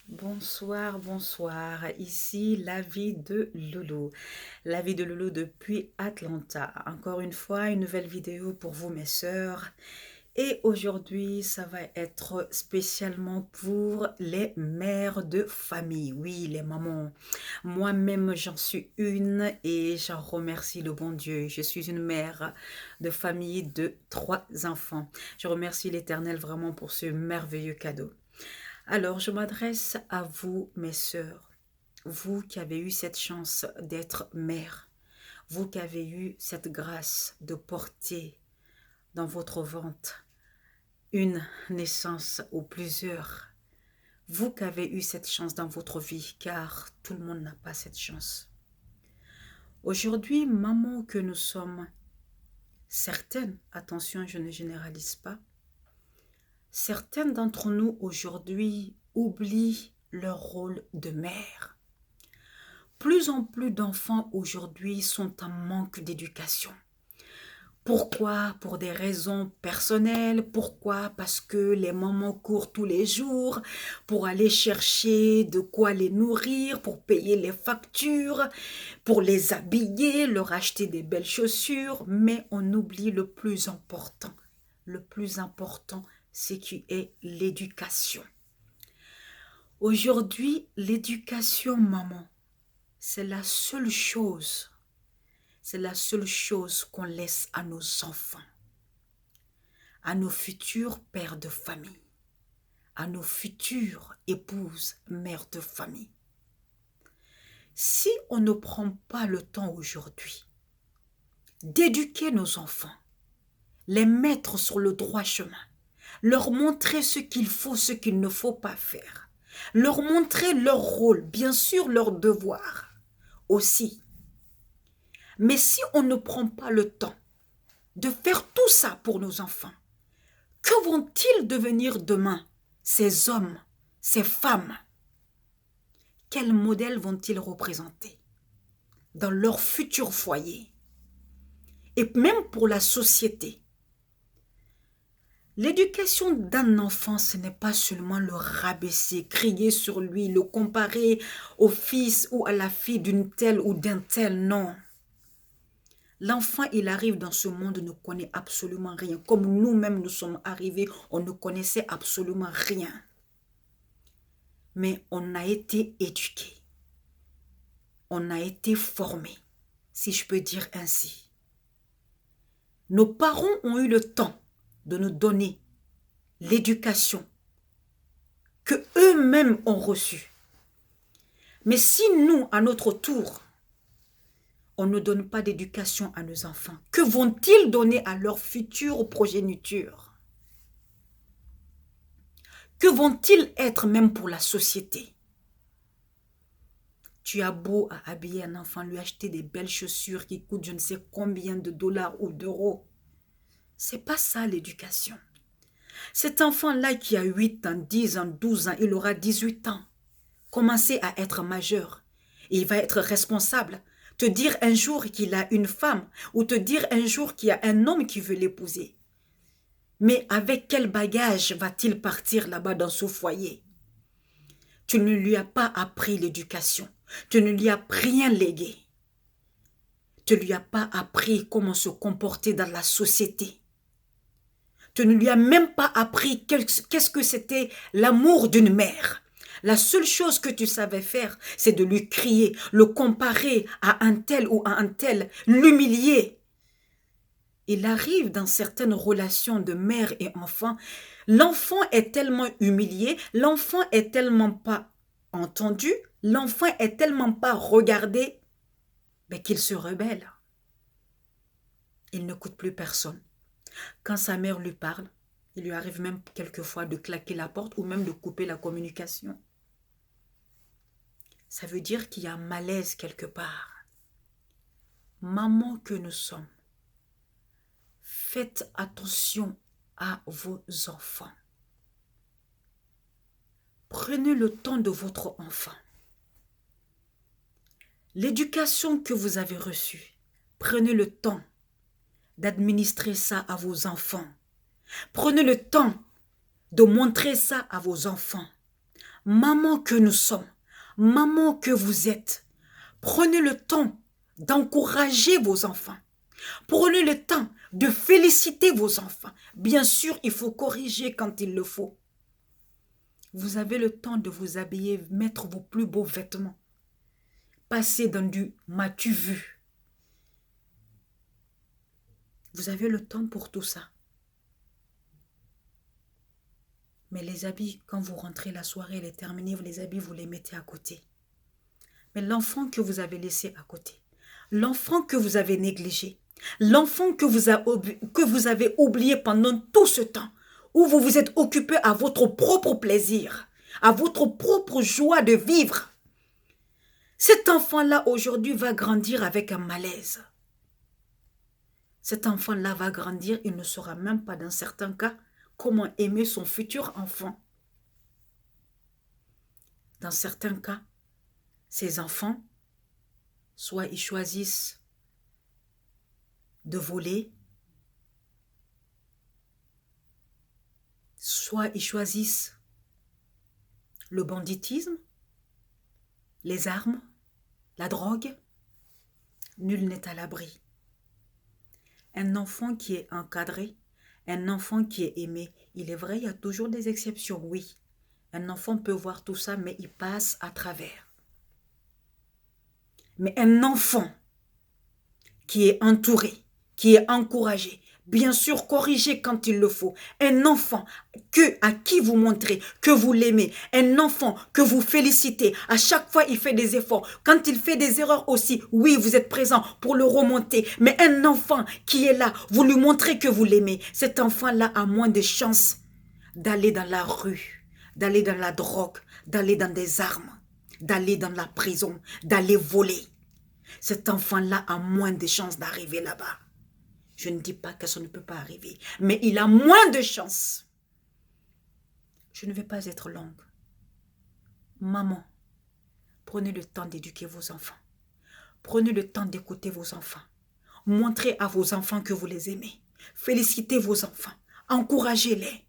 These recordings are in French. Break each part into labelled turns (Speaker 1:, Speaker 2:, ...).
Speaker 1: Bonsoir, bonsoir. Ici la vie de Loulou. La vie de Loulou depuis Atlanta. Encore une fois, une nouvelle vidéo pour vous, mes sœurs. Et aujourd'hui, ça va être spécialement pour les mères de famille. Oui, les mamans. Moi-même, j'en suis une et j'en remercie le bon Dieu. Je suis une mère de famille de 3 enfants. Je remercie l'Éternel vraiment pour ce merveilleux cadeau. Alors, je m'adresse à vous, mes sœurs, vous qui avez eu cette chance d'être mère, vous qui avez eu cette grâce de porter dans votre ventre une naissance ou plusieurs, vous qui avez eu cette chance dans votre vie, car tout le monde n'a pas cette chance. Aujourd'hui, maman que nous sommes, certaines, attention, je ne généralise pas, certaines d'entre nous aujourd'hui oublient leur rôle de mère. Plus en plus d'enfants aujourd'hui sont en manque d'éducation. Pourquoi? Pour des raisons personnelles. Pourquoi? Parce que les mamans courent tous les jours pour aller chercher de quoi les nourrir, pour payer les factures, pour les habiller, leur acheter des belles chaussures. Mais on oublie le plus important. Le plus important, c'est qui est l'éducation. Aujourd'hui, l'éducation, maman, c'est la seule chose qu'on laisse à nos enfants, à nos futurs pères de famille, à nos futures épouses, mères de famille. Si on ne prend pas le temps aujourd'hui d'éduquer nos enfants, les mettre sur le droit chemin, leur montrer ce qu'il faut, ce qu'il ne faut pas faire, leur montrer leur rôle, bien sûr leur devoir aussi. Mais si on ne prend pas le temps de faire tout ça pour nos enfants, que vont-ils devenir demain, ces hommes, ces femmes? Quel modèle vont-ils représenter dans leur futur foyer? Et même pour la société. L'éducation d'un enfant, ce n'est pas seulement le rabaisser, crier sur lui, le comparer au fils ou à la fille d'une telle ou d'un tel, non. L'enfant, il arrive dans ce monde, ne connaît absolument rien. Comme nous-mêmes, nous sommes arrivés, on ne connaissait absolument rien. Mais on a été éduqués. On a été formés, si je peux dire ainsi. Nos parents ont eu le temps de nous donner l'éducation que eux-mêmes ont reçue. Mais si nous, à notre tour, on ne donne pas d'éducation à nos enfants, que vont-ils donner à leur future progéniture? Que vont-ils être même pour la société? Tu as beau à habiller un enfant, lui acheter des belles chaussures qui coûtent je ne sais combien de dollars ou d'euros. C'est pas ça l'éducation. Cet enfant-là qui a 8 ans, 10 ans, 12 ans, il aura 18 ans. Commencer à être majeur. Et il va être responsable. Te dire un jour qu'il a une femme ou te dire un jour qu'il y a un homme qui veut l'épouser. Mais avec quel bagage va-t-il partir là-bas dans ce foyer? Tu ne lui as pas appris l'éducation. Tu ne lui as rien légué. Tu ne lui as pas appris comment se comporter dans la société. Tu ne lui as même pas appris qu'est-ce que c'était l'amour d'une mère. La seule chose que tu savais faire, c'est de lui crier, le comparer à un tel ou à un tel, l'humilier. Il arrive dans certaines relations de mère et enfant, l'enfant est tellement humilié, l'enfant est tellement pas entendu, l'enfant est tellement pas regardé, mais qu'il se rebelle. Il ne coûte plus personne. Quand sa mère lui parle, il lui arrive même quelquefois de claquer la porte ou même de couper la communication. Ça veut dire qu'il y a un malaise quelque part. Maman que nous sommes, faites attention à vos enfants. Prenez le temps de votre enfant. L'éducation que vous avez reçue, prenez le temps d'administrer ça à vos enfants. Prenez le temps de montrer ça à vos enfants. maman que nous sommes, maman que vous êtes, prenez le temps d'encourager vos enfants. Prenez le temps de féliciter vos enfants. Bien sûr, il faut corriger quand il le faut. Vous avez le temps de vous habiller, mettre vos plus beaux vêtements. Passer dans du m'as-tu vu. Vous avez le temps pour tout ça. Mais les habits, quand vous rentrez, la soirée, elle est terminée, les habits, vous les mettez à côté. Mais l'enfant que vous avez laissé à côté, l'enfant que vous avez négligé, l'enfant que vous avez oublié pendant tout ce temps, où vous vous êtes occupé à votre propre plaisir, à votre propre joie de vivre, cet enfant-là aujourd'hui va grandir avec un malaise. Cet enfant-là va grandir, il ne saura même pas dans certains cas comment aimer son futur enfant. Dans certains cas, ces enfants, soit ils choisissent de voler, soit ils choisissent le banditisme, les armes, la drogue. Nul n'est à l'abri. Un enfant qui est encadré, un enfant qui est aimé, il est vrai, il y a toujours des exceptions, oui. Un enfant peut voir tout ça, mais il passe à travers. Mais un enfant qui est entouré, qui est encouragé, bien sûr corrigé quand il le faut, un enfant à qui vous montrez que vous l'aimez, un enfant que vous félicitez, à chaque fois il fait des efforts, quand il fait des erreurs aussi, oui vous êtes présent pour le remonter, mais un enfant qui est là, vous lui montrez que vous l'aimez, cet enfant-là a moins de chances d'aller dans la rue, d'aller dans la drogue, d'aller dans des armes, d'aller dans la prison, d'aller voler. Cet enfant-là a moins de chances d'arriver là-bas. Je ne dis pas que ça ne peut pas arriver, mais il a moins de chances. Je ne vais pas être longue. Maman, prenez le temps d'éduquer vos enfants. Prenez le temps d'écouter vos enfants. Montrez à vos enfants que vous les aimez. Félicitez vos enfants. Encouragez-les.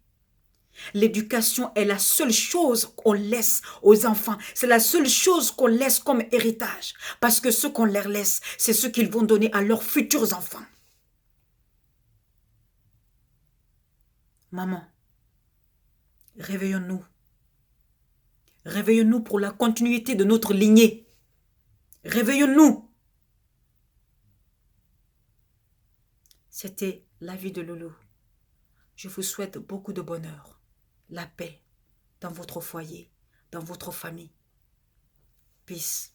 Speaker 1: L'éducation est la seule chose qu'on laisse aux enfants. C'est la seule chose qu'on laisse comme héritage. Parce que ce qu'on leur laisse, c'est ce qu'ils vont donner à leurs futurs enfants. Maman, réveillons-nous. Réveillons-nous pour la continuité de notre lignée. Réveillons-nous. C'était la vie de Loulou. Je vous souhaite beaucoup de bonheur, la paix dans votre foyer, dans votre famille. Peace.